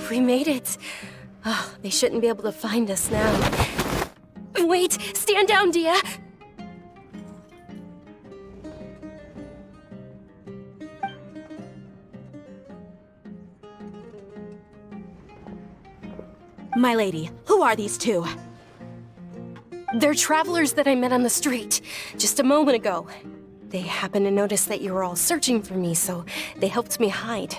We made it. Oh, they shouldn't be able to find us now. Wait! Stand down, Dia! My lady, who are these two? They're travelers that I met on the street just a moment ago. They happened to notice that you were all searching for me, so they helped me hide.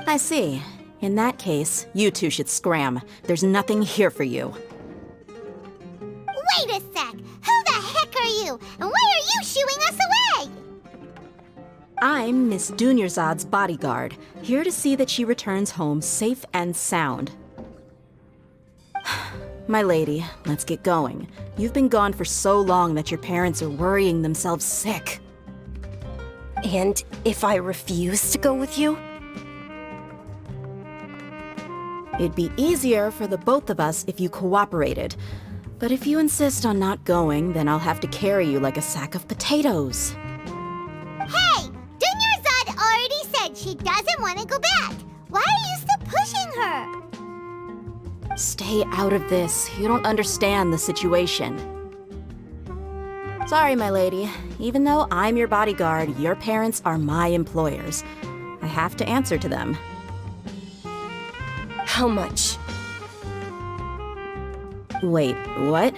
I see. In that case, you two should scram. There's nothing here for you. Wait a sec! Who the heck are you? And why are you shooing us away? I'm Miss Dunyarzad's bodyguard, here to see that she returns home safe and sound. My lady, let's get going. You've been gone for so long that your parents are worrying themselves sick. And if I refuse to go with you? It'd be easier for the both of us if you cooperated. But if you insist on not going, then I'll have to carry you like a sack of potatoes. Hey! Dunyarzad already said she doesn't want to go back. Why are you still pushing her? Stay out of this. You don't understand the situation. Sorry, my lady. Even though I'm your bodyguard, your parents are my employers. I have to answer to them. How much? Wait, what?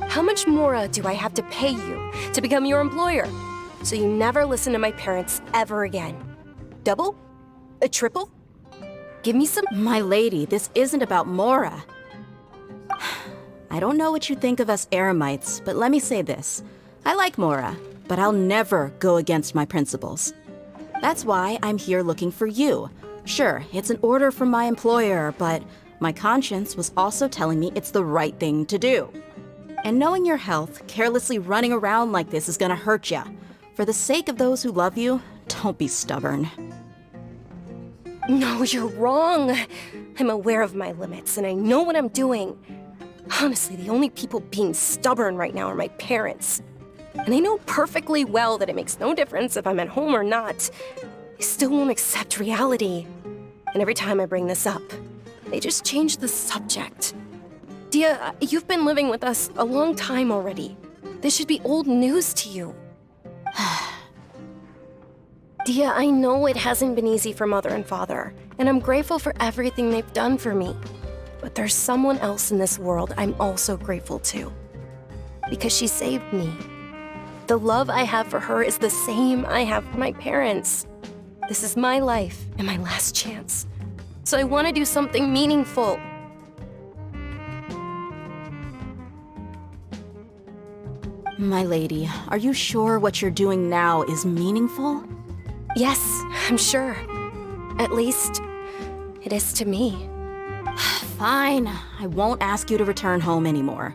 How much more do I have to pay you to become your employer? So you never listen to my parents ever again. Double? A triple? Give me some— My lady, this isn't about Mora. I don't know what you think of us Eremites, but let me say this. I like Mora, but I'll never go against my principles. That's why I'm here looking for you. Sure, it's an order from my employer, but my conscience was also telling me it's the right thing to do. And knowing your health, carelessly running around like this is gonna hurt ya. For the sake of those who love you, don't be stubborn. No, you're wrong. I'm aware of my limits, and I know what I'm doing. Honestly, the only people being stubborn right now are my parents. And I know perfectly well that it makes no difference if I'm at home or not. They still won't accept reality. And every time I bring this up, they just change the subject. Dia, you've been living with us a long time already. This should be old news to you. Dia, I know it hasn't been easy for Mother and Father, and I'm grateful for everything they've done for me. But there's someone else in this world I'm also grateful to. Because she saved me. The love I have for her is the same I have for my parents. This is my life and my last chance. So I want to do something meaningful. My lady, are you sure what you're doing now is meaningful? Yes, I'm sure. At least, it is to me. Fine, I won't ask you to return home anymore.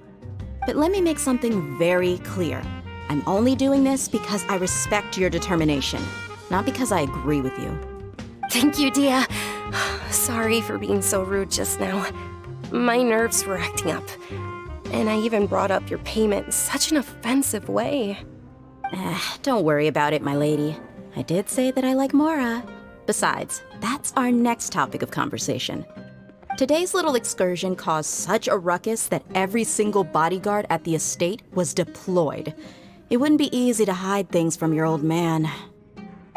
But let me make something very clear. I'm only doing this because I respect your determination, not because I agree with you. Thank you, Dia. Sorry for being so rude just now. My nerves were acting up. And I even brought up your payment in such an offensive way. Don't worry about it, my lady. I did say that I like Mora. Besides, that's our next topic of conversation. Today's little excursion caused such a ruckus that every single bodyguard at the estate was deployed. It wouldn't be easy to hide things from your old man.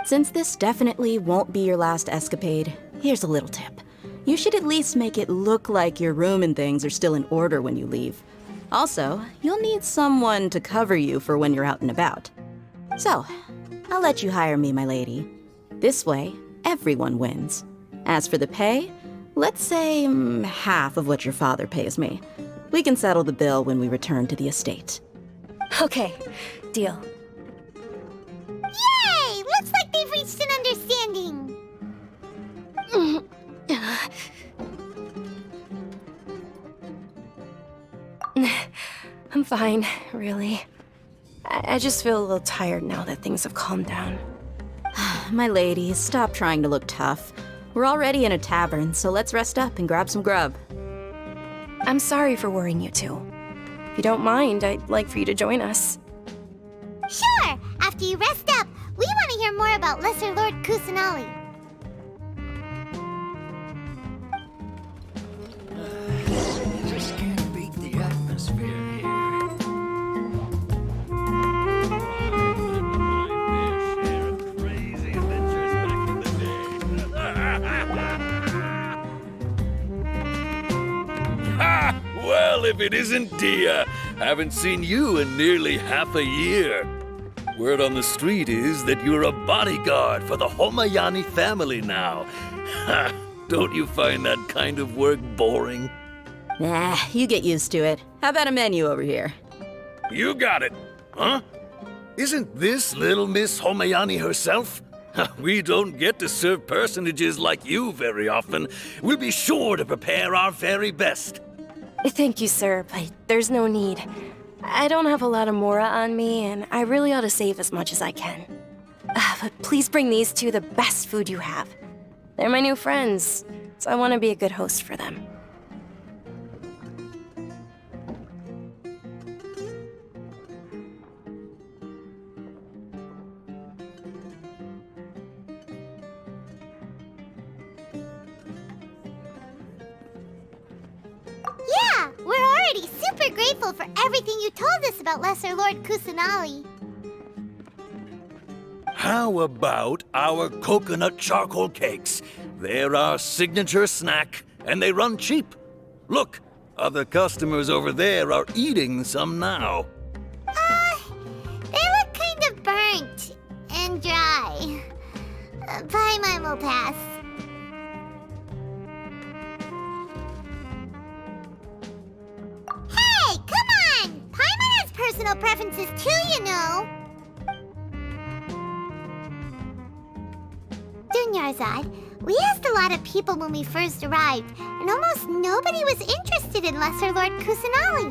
Since this definitely won't be your last escapade, here's a little tip. You should at least make it look like your room and things are still in order when you leave. Also, you'll need someone to cover you for when you're out and about. So, I'll let you hire me, my lady. This way, everyone wins. As for the pay, let's say half of what your father pays me. We can settle the bill when we return to the estate. Okay, deal. Yay! Looks like they've reached an understanding. I'm fine, really. I just feel a little tired now that things have calmed down. My lady, stop trying to look tough. We're already in a tavern, so let's rest up and grab some grub. I'm sorry for worrying you two. If you don't mind, I'd like for you to join us. Sure! After you rest up, we want to hear more about Lesser Lord Kusanali. Ha! Well, if it isn't Dia. Haven't seen you in nearly half a year. Word on the street is that you're a bodyguard for the Homayani family now. Ha! Don't you find that kind of work boring? Nah, you get used to it. How about a menu over here? You got it. Huh? Isn't this little Miss Homayani herself? We don't get to serve personages like you very often. We'll be sure to prepare our very best. Thank you, sir, but there's no need. I don't have a lot of Mora on me, and I really ought to save as much as I can. But please bring these two the best food you have. They're my new friends, so I want to be a good host for them. Yeah, we're already super grateful for everything you told us about Lesser Lord Kusanali. How about our coconut charcoal cakes? They're our signature snack, and they run cheap. Look, other customers over there are eating some now. They look kind of burnt and dry. Paimon will pass. Hey, come on! Paimon has personal preferences too, you know. Dunyarzad, we asked a lot of people when we first arrived, and almost nobody was interested in Lesser Lord Kusanali.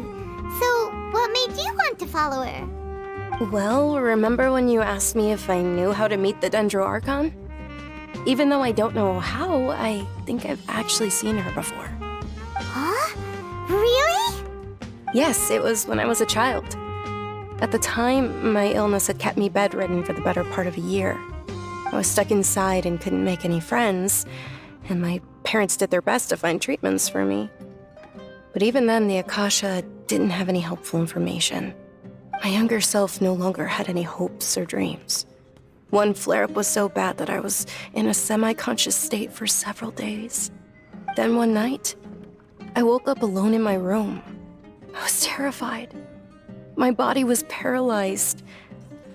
So, what made you want to follow her? Well, remember when you asked me if I knew how to meet the Dendro Archon? Even though I don't know how, I think I've actually seen her before. Huh? Really? Yes, it was when I was a child. At the time, my illness had kept me bedridden for the better part of a year. I was stuck inside and couldn't make any friends, and my parents did their best to find treatments for me. But even then, the Akasha didn't have any helpful information. My younger self no longer had any hopes or dreams. One flare-up was so bad that I was in a semi-conscious state for several days. Then one night, I woke up alone in my room. I was terrified. My body was paralyzed.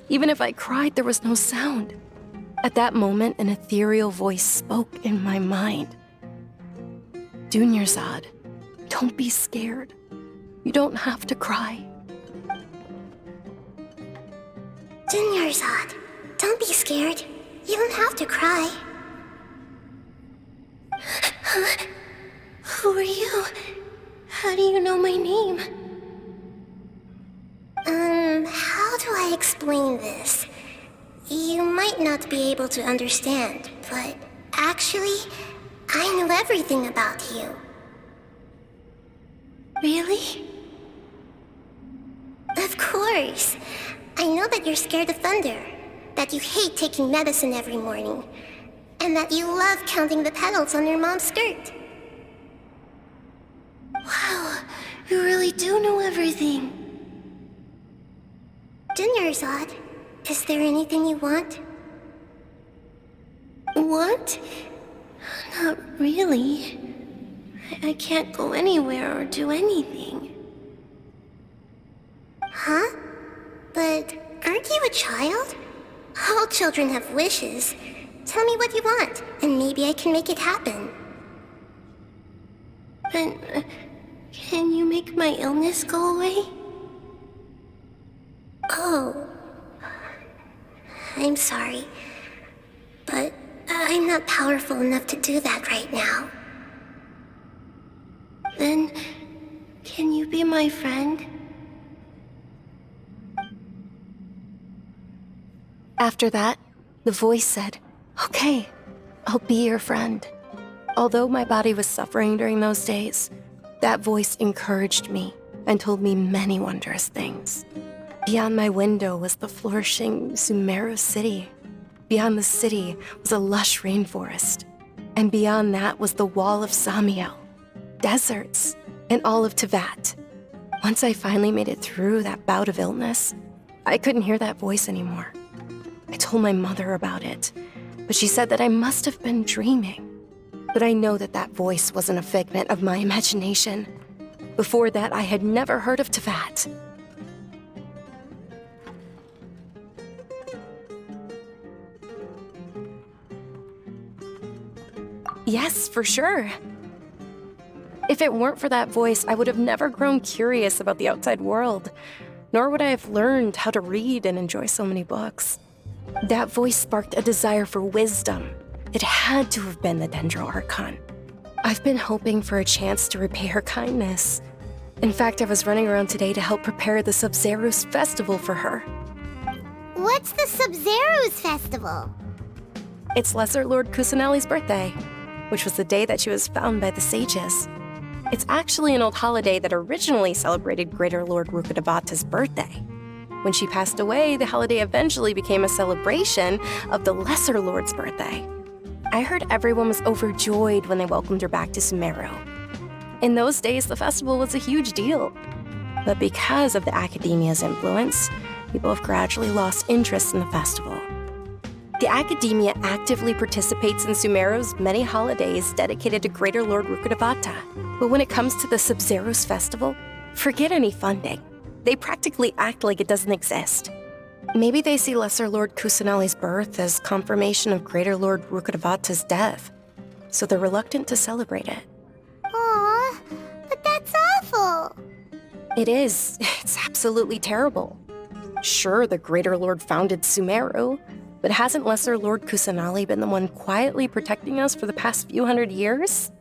Even if I cried, there was no sound. At that moment, an ethereal voice spoke in my mind. Dunyarzad, don't be scared. You don't have to cry. Dunyarzad, don't be scared. You don't have to cry. Who are you? How do you know my name? How do I explain this? You might not be able to understand, but actually, I know everything about you. Really? Of course. I know that you're scared of thunder, that you hate taking medicine every morning, and that you love counting the petals on your mom's skirt. Wow, you really do know everything. Dunyarzad, is there anything you want? What? Not really. I can't go anywhere or do anything. Huh? But aren't you a child? All children have wishes. Tell me what you want, and maybe I can make it happen. But can you make my illness go away? Oh. I'm sorry. But I'm not powerful enough to do that right now. Then, can you be my friend? After that, the voice said, "Okay, I'll be your friend." Although my body was suffering during those days, that voice encouraged me and told me many wondrous things. Beyond my window was the flourishing Sumeru city. Beyond the city was a lush rainforest. And beyond that was the wall of Samiel, deserts, and all of Tevat. Once I finally made it through that bout of illness, I couldn't hear that voice anymore. I told my mother about it, but she said that I must have been dreaming. But I know that that voice wasn't a figment of my imagination. Before that, I had never heard of Teyvat. Yes, for sure. If it weren't for that voice, I would have never grown curious about the outside world, nor would I have learned how to read and enjoy so many books. That voice sparked a desire for wisdom. It had to have been the Dendro Archon. I've been hoping for a chance to repay her kindness. In fact, I was running around today to help prepare the Sub-Zerus festival for her. What's the Sub-Zerus festival? It's Lesser Lord Kusanali's birthday, which was the day that she was found by the sages. It's actually an old holiday that originally celebrated Greater Lord Rukkhadevata's birthday. When she passed away, the holiday eventually became a celebration of the Lesser Lord's birthday. I heard everyone was overjoyed when they welcomed her back to Sumeru. In those days, the festival was a huge deal. But because of the Academia's influence, people have gradually lost interest in the festival. The Academia actively participates in Sumeru's many holidays dedicated to Greater Lord Rukkhadevata. But when it comes to the Sub-Zerus festival, forget any funding. They practically act like it doesn't exist. Maybe they see Lesser Lord Kusanali's birth as confirmation of Greater Lord Rukkhadevata's death, so they're reluctant to celebrate it. Aw, but that's awful. It is. It's absolutely terrible. Sure, the Greater Lord founded Sumeru, but hasn't Lesser Lord Kusanali been the one quietly protecting us for the past few hundred years?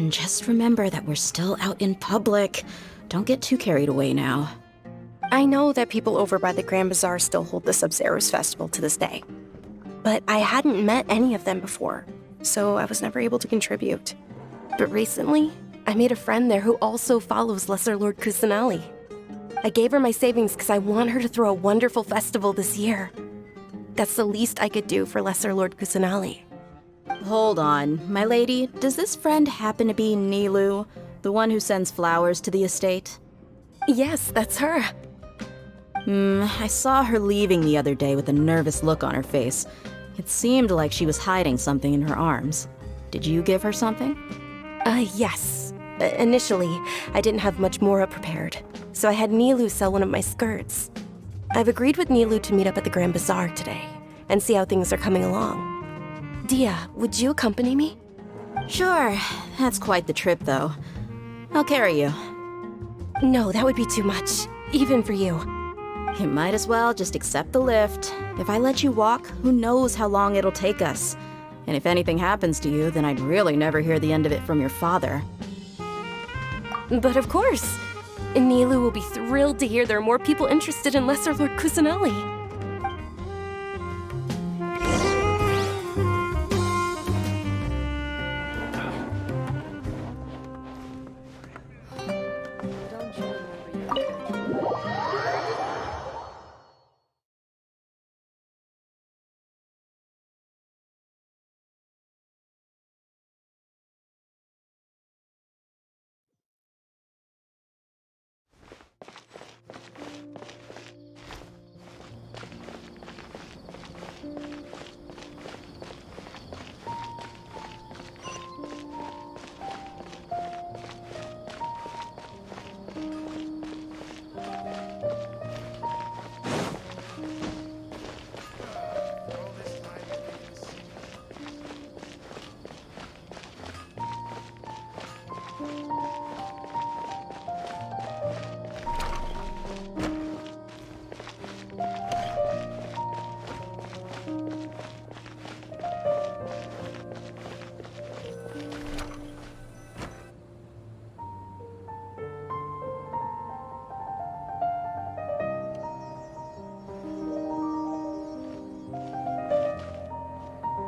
Just remember that we're still out in public. Don't get too carried away now. I know that people over by the Grand Bazaar still hold the Sub-Zerus festival to this day, but I hadn't met any of them before, so I was never able to contribute. But recently, I made a friend there who also follows Lesser Lord Kusanali. I gave her my savings because I want her to throw a wonderful festival this year. That's the least I could do for Lesser Lord Kusanali. Hold on, my lady. Does this friend happen to be Nilu, the one who sends flowers to the estate? Yes, that's her. I saw her leaving the other day with a nervous look on her face. It seemed like she was hiding something in her arms. Did you give her something? Yes. Initially, I didn't have much Mora prepared, so I had Nilu sell one of my skirts. I've agreed with Nilu to meet up at the Grand Bazaar today and see how things are coming along. Dia, would you accompany me? Sure. That's quite the trip, though. I'll carry you. No, that would be too much, even for you. You might as well just accept the lift. If I let you walk, who knows how long it'll take us. And if anything happens to you, then I'd really never hear the end of it from your father. But of course. Nilu will be thrilled to hear there are more people interested in Lesser Lord Kusanali.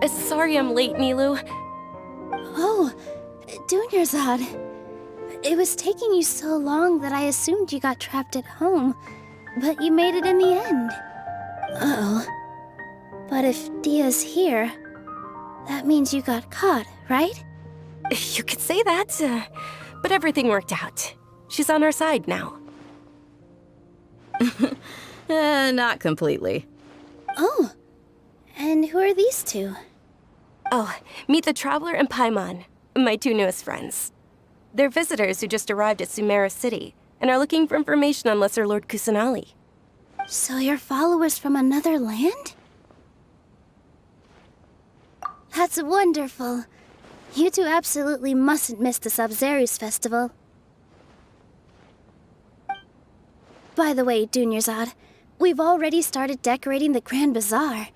Sorry I'm late, Nilu. Oh, Dunyarzad. It was taking you so long that I assumed you got trapped at home, but you made it in the end. Uh-oh. But if Dia's here, that means you got caught, right? You could say that, but everything worked out. She's on our side now. Not completely. Oh, and who are these two? Oh, meet the Traveler and Paimon, my two newest friends. They're visitors who just arrived at Sumeru City and are looking for information on Lesser Lord Kusanali. So you're followers from another land? That's wonderful. You two absolutely mustn't miss the Sabzeruz festival. By the way, Dunyarzad, we've already started decorating the Grand Bazaar.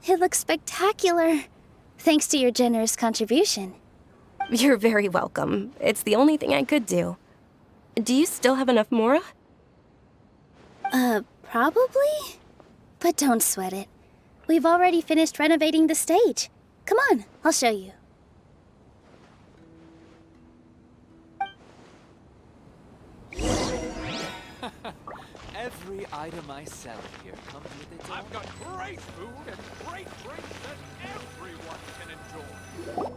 It looks spectacular, thanks to your generous contribution. You're very welcome. It's the only thing I could do. Do you still have enough Mora? Probably? But don't sweat it. We've already finished renovating the stage. Come on, I'll show you. Every item I sell here comes with its own. I've got great food and great drinks that everyone can enjoy.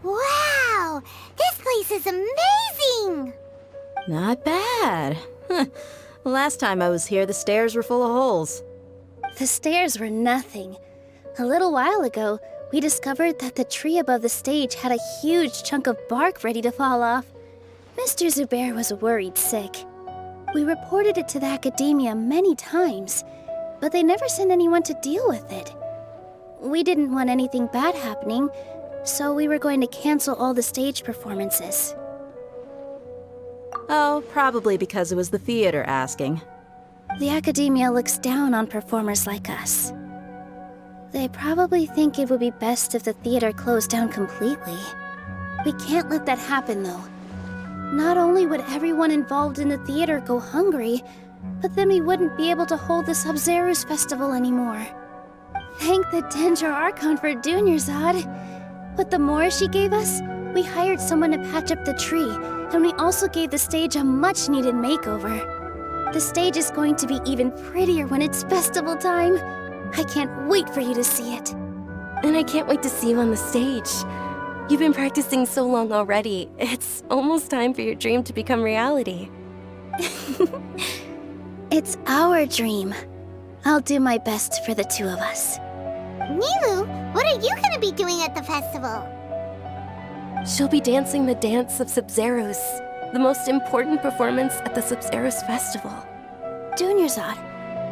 Wow! This place is amazing! Not bad. Last time I was here, the stairs were full of holes. The stairs were nothing. A little while ago, we discovered that the tree above the stage had a huge chunk of bark ready to fall off. Mr. Zubair was worried sick. We reported it to the academia many times, but they never sent anyone to deal with it. We didn't want anything bad happening, so we were going to cancel all the stage performances. Oh, probably because it was the theater asking. The academia looks down on performers like us. They probably think it would be best if the theater closed down completely. We can't let that happen, though. Not only would everyone involved in the theater go hungry, but then we wouldn't be able to hold the Sabzeruz festival anymore. Thank the Dendro Archon for Dunyarzad. With the Mora she gave us, we hired someone to patch up the tree, and we also gave the stage a much-needed makeover. The stage is going to be even prettier when it's festival time. I can't wait for you to see it. And I can't wait to see you on the stage. You've been practicing so long already. It's almost time for your dream to become reality. It's our dream. I'll do my best for the two of us. Nilu, what are you gonna be doing at the festival? She'll be dancing the dance of Sabzeruz, the most important performance at the Sabzeruz festival. Dunyarzad,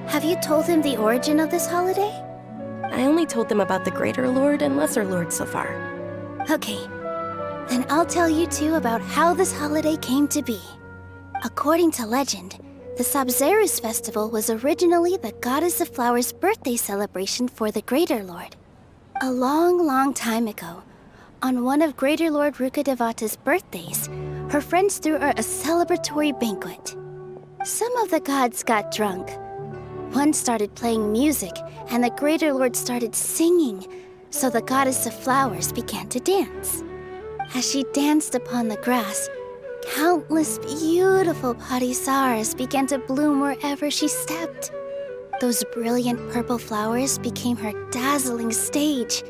have you told him the origin of this holiday? I only told them about the Greater Lord and Lesser Lord so far. Okay, then I'll tell you two about how this holiday came to be. According to legend, the Sabzeruz festival was originally the Goddess of Flowers' birthday celebration for the Greater Lord. A long, long time ago, on one of Greater Lord Rukkhadevata's birthdays, her friends threw her a celebratory banquet. Some of the gods got drunk. One started playing music, and the Greater Lord started singing, so the Goddess of Flowers began to dance. As she danced upon the grass, countless beautiful parisaras began to bloom wherever she stepped. Those brilliant purple flowers became her dazzling stage.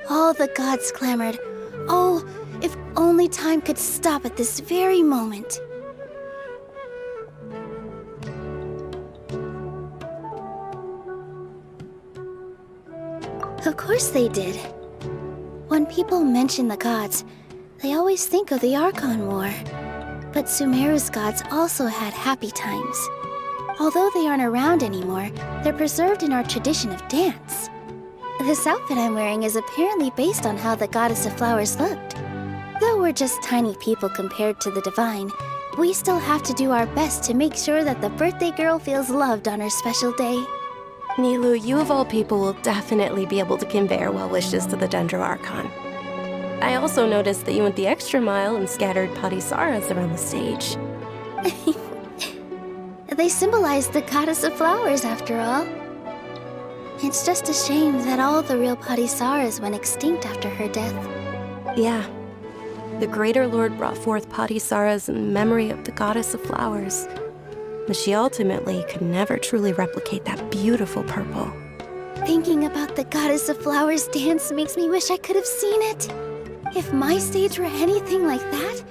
All the gods clamored, "Oh, if only time could stop at this very moment." Of course they did. When people mention the gods, they always think of the Archon War. But Sumeru's gods also had happy times. Although they aren't around anymore, they're preserved in our tradition of dance. This outfit I'm wearing is apparently based on how the Goddess of Flowers looked. Though we're just tiny people compared to the divine, we still have to do our best to make sure that the birthday girl feels loved on her special day. Nilu, you of all people will definitely be able to convey our well wishes to the Dendro Archon. I also noticed that you went the extra mile and scattered parisaras around the stage. They symbolize the Goddess of Flowers, after all. It's just a shame that all the real parisaras went extinct after her death. Yeah. The Greater Lord brought forth parisaras in memory of the Goddess of Flowers. But she ultimately could never truly replicate that beautiful purple. Thinking about the Goddess of Flowers dance makes me wish I could have seen it. If my stage were anything like that,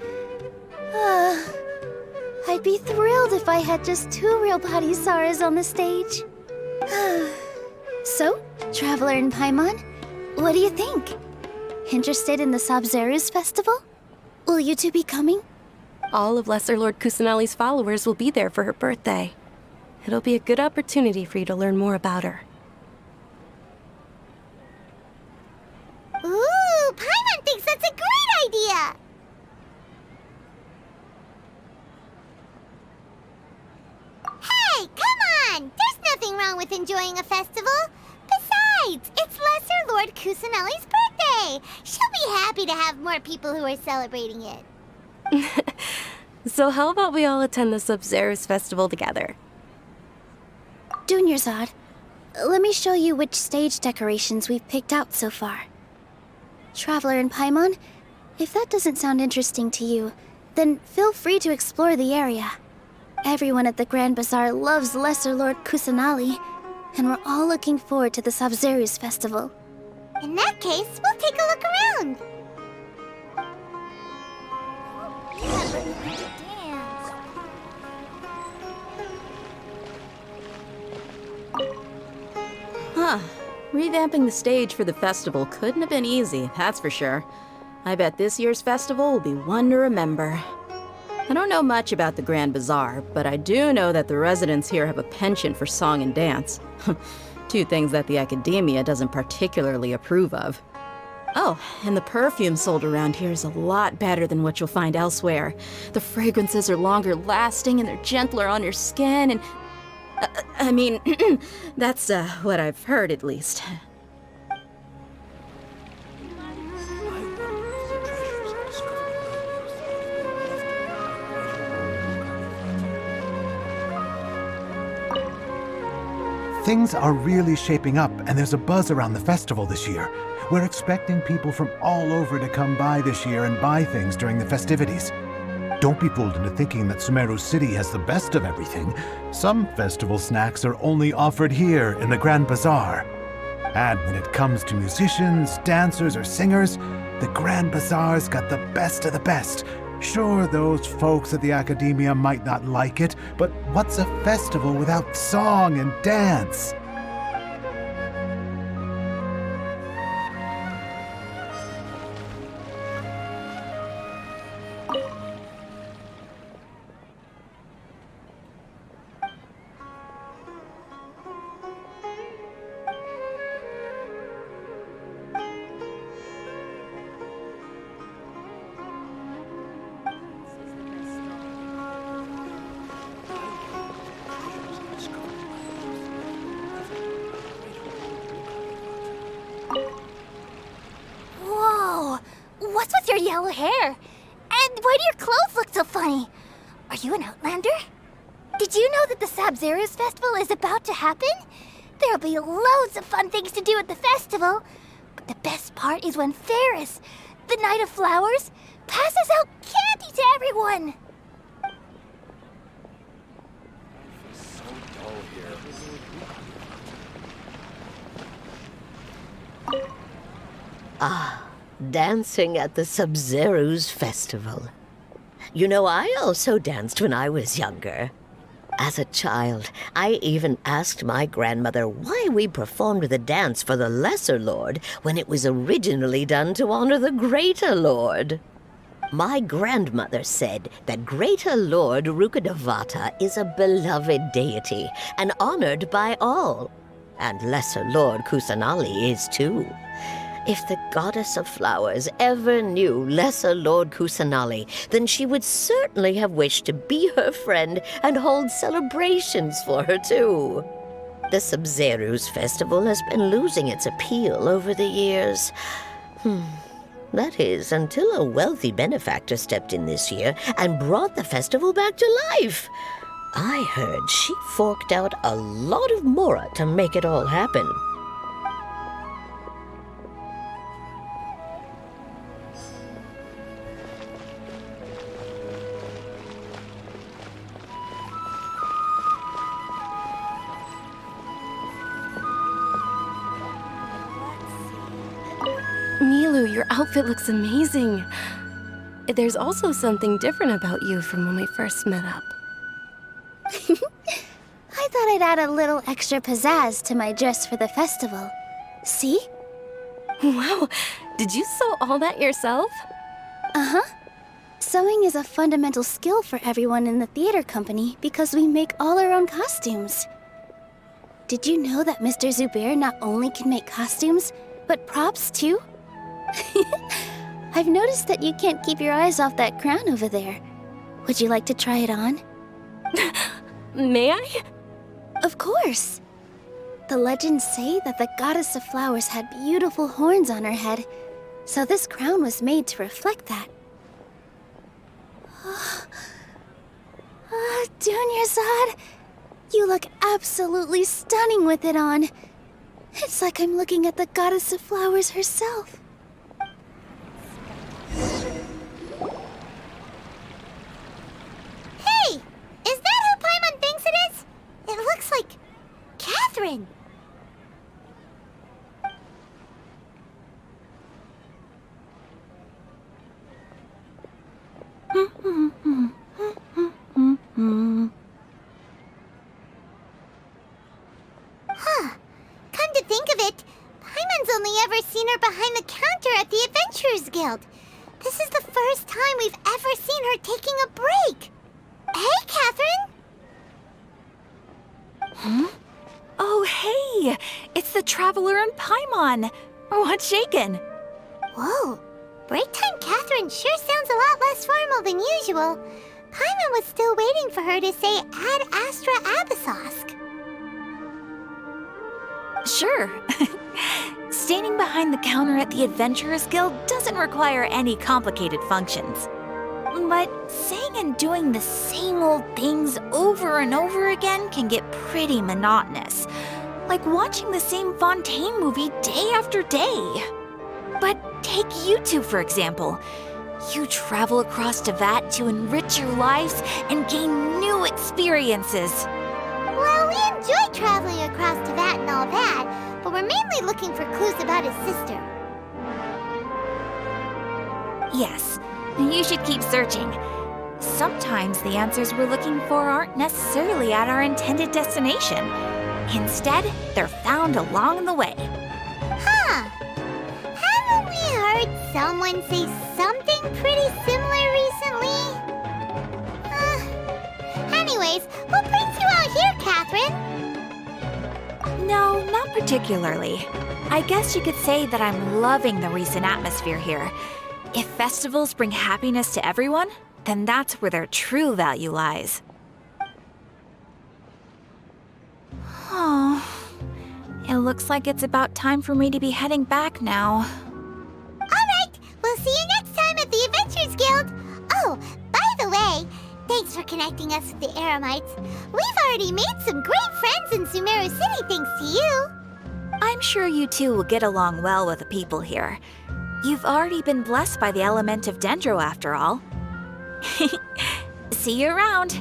I'd be thrilled if I had just 2 real parisaras on the stage. So, Traveler in Paimon, what do you think? Interested in the Sabzeruz festival? Will you two be coming? All of Lesser Lord Kusanali's followers will be there for her birthday. It'll be a good opportunity for you to learn more about her. Ooh, Paimon thinks that's a great idea! Hey, come on! There's nothing wrong with enjoying a festival. Besides, it's Lesser Lord Kusanali's birthday. She'll be happy to have more people who are celebrating it. So how about we all attend the Sub-Zerus festival together? Dunyarzad, let me show you which stage decorations we've picked out so far. Traveler and Paimon, if that doesn't sound interesting to you, then feel free to explore the area. Everyone at the Grand Bazaar loves Lesser Lord Kusanali, and we're all looking forward to the Sub-Zerus festival. In that case, we'll take a look around. Yeah, but we need to dance. Huh. Revamping the stage for the festival couldn't have been easy, that's for sure. I bet this year's festival will be one to remember. I don't know much about the Grand Bazaar, but I do know that the residents here have a penchant for song and dance. Two things that the academia doesn't particularly approve of. Oh, and the perfume sold around here is a lot better than what you'll find elsewhere. The fragrances are longer lasting and they're gentler on your skin and... I mean, that's what I've heard at least. Things are really shaping up, and there's a buzz around the festival this year. We're expecting people from all over to come by this year and buy things during the festivities. Don't be fooled into thinking that Sumeru City has the best of everything. Some festival snacks are only offered here in the Grand Bazaar. And when it comes to musicians, dancers, or singers, the Grand Bazaar's got the best of the best. Sure, those folks at the academia might not like it, but what's a festival without song and dance? Whoa! What's with your yellow hair? And why do your clothes look so funny? Are you an outlander? Did you know that the Sub-Zerus festival is about to happen? There'll be loads of fun things to do at the festival. But the best part is when Ferris, the Knight of Flowers, passes out candy to everyone. So dull here. Dancing at the Sub-Zerus festival. You know, I also danced when I was younger. As a child, I even asked my grandmother why we performed the dance for the Lesser Lord when it was originally done to honor the Greater Lord. My grandmother said that Greater Lord Rukkhadevata is a beloved deity and honored by all. And Lesser Lord Kusanali is too. If the goddess of flowers ever knew Lesser Lord Kusanali, then she would certainly have wished to be her friend and hold celebrations for her too. The Sub-Zerus festival has been losing its appeal over the years. That is, until a wealthy benefactor stepped in this year and brought the festival back to life. I heard she forked out a lot of mora to make it all happen. Milu, your outfit looks amazing. There's also something different about you from when we first met up. I thought I'd add a little extra pizzazz to my dress for the festival. See? Wow, did you sew all that yourself? Uh-huh. Sewing is a fundamental skill for everyone in the theater company because we make all our own costumes. Did you know that Mr. Zubair not only can make costumes, but props too? I've noticed that you can't keep your eyes off that crown over there. Would you like to try it on? May I? Of course. The legends say that the goddess of flowers had beautiful horns on her head, so this crown was made to reflect that. Dunyarzad, you look absolutely stunning with it on. It's like I'm looking at the goddess of flowers herself. Hey! Is that who Paimon thinks it is? It looks like Catherine. Huh. Come to think of it, Paimon's only ever seen her behind the counter at the Adventurers Guild. This is the first time we've ever seen her taking a break. Hey, Catherine! Oh, hey! It's the Traveler and Paimon! What's shaken? Whoa, break time Catherine sure sounds a lot less formal than usual. Paimon was still waiting for her to say Ad Astra Abyssosk. Sure. Standing behind the counter at the Adventurers Guild doesn't require any complicated functions. But saying and doing the same old things over and over again can get pretty monotonous. Like watching the same Fontaine movie day after day. But take you two, for example. You travel across Tevat to enrich your lives and gain new experiences. Well, we enjoy traveling across Tevat and all that, but we're mainly looking for clues about his sister. Yes, you should keep searching. Sometimes the answers we're looking for aren't necessarily at our intended destination. Instead, they're found along the way. Huh. Haven't we heard someone say something pretty similar recently? Anyways, what brings you out here, Catherine? No, not particularly. I guess you could say that I'm loving the recent atmosphere here. If festivals bring happiness to everyone, then that's where their true value lies. Oh, it looks like it's about time for me to be heading back now. Alright, we'll see you next time at the Adventurers Guild. Oh, by the way, thanks for connecting us with the Eremites. We've already made some great friends in Sumeru City thanks to you. I'm sure you two will get along well with the people here. You've already been blessed by the element of Dendro after all. See you around.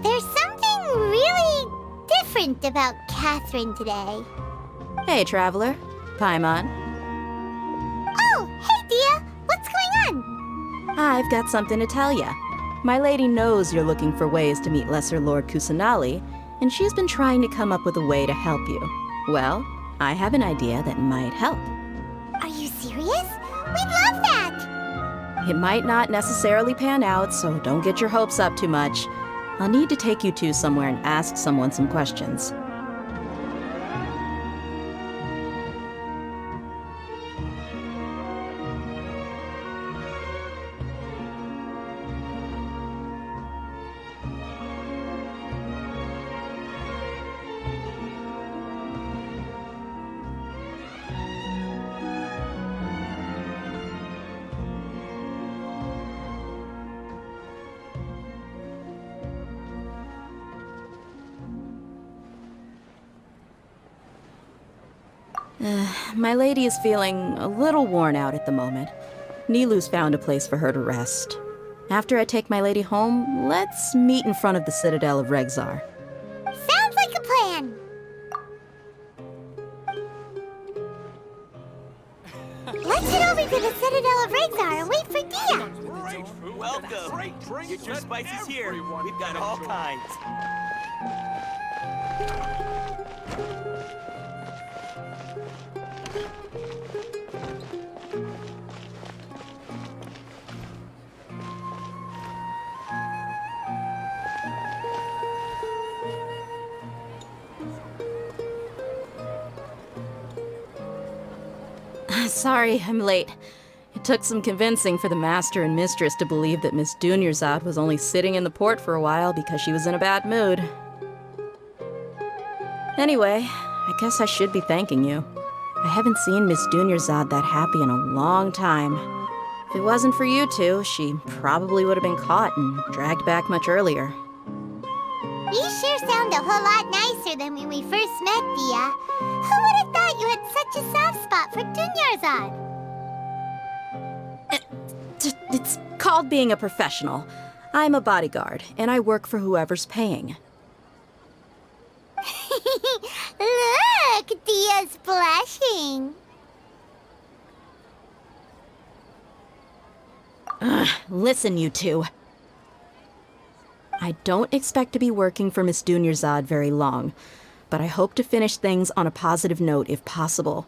There's something really different about Catherine today. Hey, Traveler. Paimon. Oh, hey, Dia. What's going on? I've got something to tell ya. My lady knows you're looking for ways to meet Lesser Lord Kusanali, and she's been trying to come up with a way to help you. Well, I have an idea that might help. Are you serious? We'd love that! It might not necessarily pan out, so don't get your hopes up too much. I'll need to take you two somewhere and ask someone some questions. My lady is feeling a little worn out at the moment. Nilu's found a place for her to rest. After I take my lady home, let's meet in front of the Citadel of Regzar. Sounds like a plan! Let's head over to the Citadel of Regzar and wait for Dia! Great food. Welcome. Great drinks Get your that spices here. everyone We've got can all enjoy. kinds. Sorry, I'm late. It took some convincing for the master and mistress to believe that Miss Dunyarzad was only sitting in the port for a while because she was in a bad mood. Anyway, I guess I should be thanking you. I haven't seen Miss Dunyarzad that happy in a long time. If it wasn't for you two, she probably would have been caught and dragged back much earlier. You sure sound a whole lot nicer than when we first met, Dia. Who would have thought you had such a soft spot for Dunyarzad? It's called being a professional. I'm a bodyguard, and I work for whoever's paying. Look, Dia's blushing. Listen, you two. I don't expect to be working for Miss Dunyarzad very long, but I hope to finish things on a positive note if possible.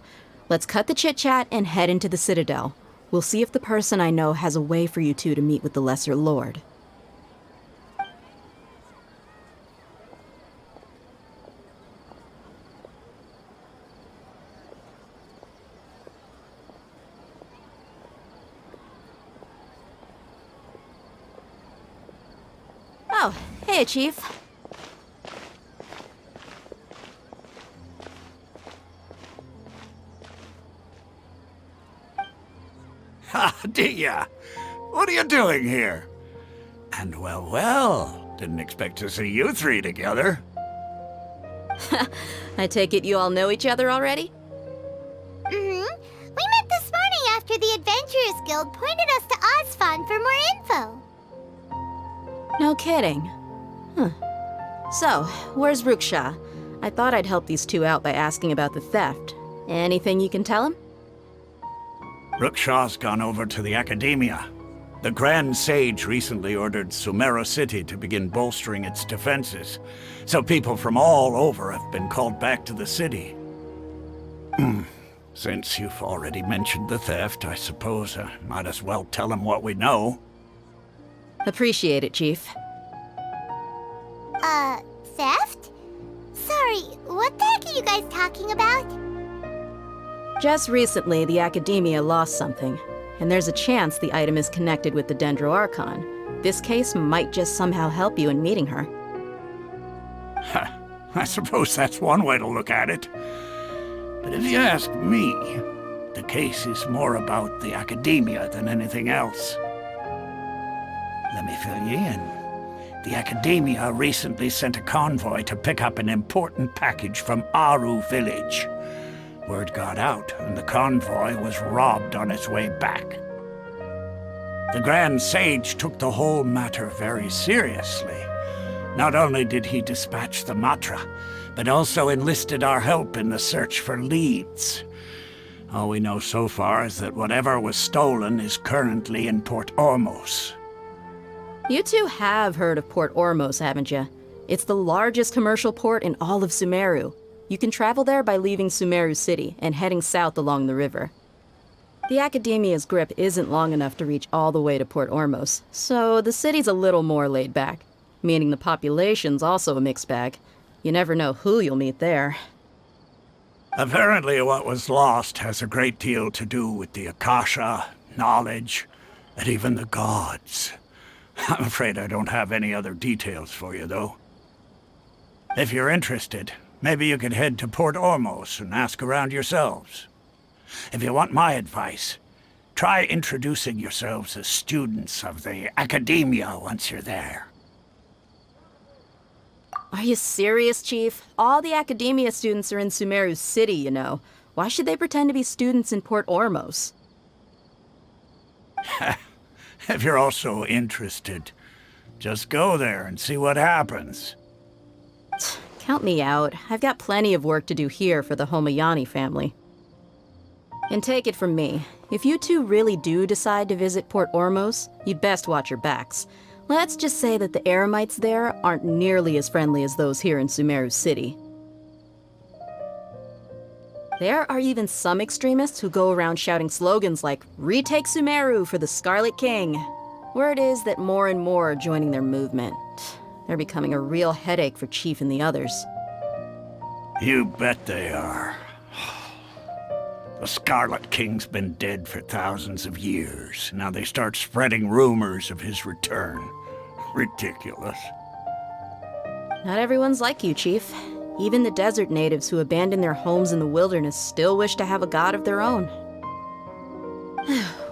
Let's cut the chit-chat and head into the Citadel. We'll see if the person I know has a way for you two to meet with the Lesser Lord. Oh, hey, Chief. Ha, Dia! What are you doing here? And well, didn't expect to see you three together. I take it you all know each other already? We met this morning after the Adventurers Guild pointed us to Osfon for more info. No kidding. Huh. So, where's Ruksha? I thought I'd help these two out by asking about the theft. Anything you can tell him? Ruksha's gone over to the Academia. The Grand Sage recently ordered Sumeru City to begin bolstering its defenses, so people from all over have been called back to the city. Since you've already mentioned the theft, I suppose I might as well tell him what we know. Appreciate it, Chief. Theft? Sorry, what the heck are you guys talking about? Just recently, the Academia lost something, and there's a chance the item is connected with the Dendro Archon. This case might just somehow help you in meeting her. I suppose that's one way to look at it. But if you ask me, the case is more about the Academia than anything else. Let me fill you in. The Academia recently sent a convoy to pick up an important package from Aru village. Word got out, and the convoy was robbed on its way back. The Grand Sage took the whole matter very seriously. Not only did he dispatch the Matra, but also enlisted our help in the search for leads. All we know so far is that whatever was stolen is currently in Port Ormos. You two have heard of Port Ormos, haven't you? It's the largest commercial port in all of Sumeru. You can travel there by leaving Sumeru City and heading south along the river. The Academia's grip isn't long enough to reach all the way to Port Ormos, so the city's a little more laid back, meaning the population's also a mixed bag. You never know who you'll meet there. Apparently what was lost has a great deal to do with the Akasha, knowledge, and even the gods. I'm afraid I don't have any other details for you, though. If you're interested, maybe you could head to Port Ormos and ask around yourselves. If you want my advice, try introducing yourselves as students of the Academia once you're there. Are you serious, Chief? All the Academia students are in Sumeru City, you know. Why should they pretend to be students in Port Ormos? If you're also interested, just go there and see what happens. Count me out. I've got plenty of work to do here for the Homayani family. And take it from me, if you two really do decide to visit Port Ormos, you'd best watch your backs. Let's just say that the Eremites there aren't nearly as friendly as those here in Sumeru City. There are even some extremists who go around shouting slogans like, "Retake Sumeru for the Scarlet King." Word is that more and more are joining their movement. They're becoming a real headache for Chief and the others. You bet they are. The Scarlet King's been dead for thousands of years. Now they start spreading rumors of his return. Ridiculous. Not everyone's like you, Chief. Even the desert natives who abandoned their homes in the wilderness still wish to have a god of their own.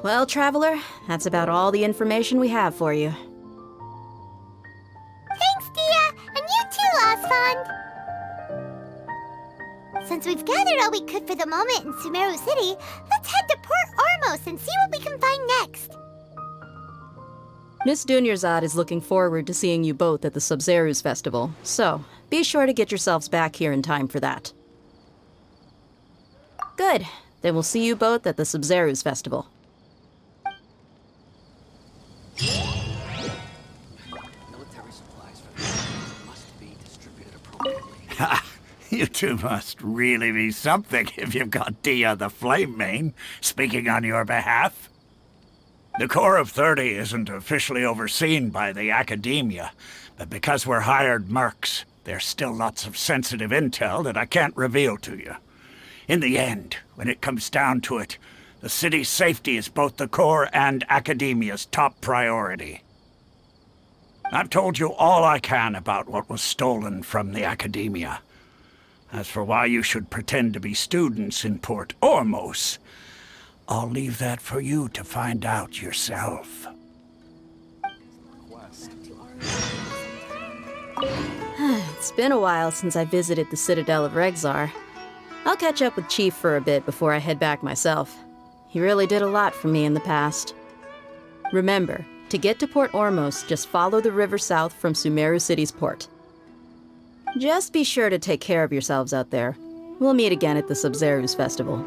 Well, Traveler, that's about all the information we have for you. Thanks, Dia! And you too, Osfond! Since we've gathered all we could for the moment in Sumeru City, let's head to Port Ormos and see what we can find next. Miss Dunyarzad is looking forward to seeing you both at the Sub-Zeru's festival, so be sure to get yourselves back here in time for that. Good. Then we'll see you both at the Sub-Zeru's festival. Military supplies for the must be distributed appropriately. Ha! You two must really be something if you've got Dia the Flame Mane speaking on your behalf. The Corps of 30 isn't officially overseen by the Academia, but because we're hired mercs, there's still lots of sensitive intel that I can't reveal to you. In the end, when it comes down to it, the city's safety is both the Corps and Academia's top priority. I've told you all I can about what was stolen from the Academia. As for why you should pretend to be students in Port Ormos, I'll leave that for you to find out yourself. It's been a while since I visited the Citadel of Regzar. I'll catch up with Chief for a bit before I head back myself. He really did a lot for me in the past. Remember, to get to Port Ormos, just follow the river south from Sumeru City's port. Just be sure to take care of yourselves out there. We'll meet again at the Sub-Zeru's festival.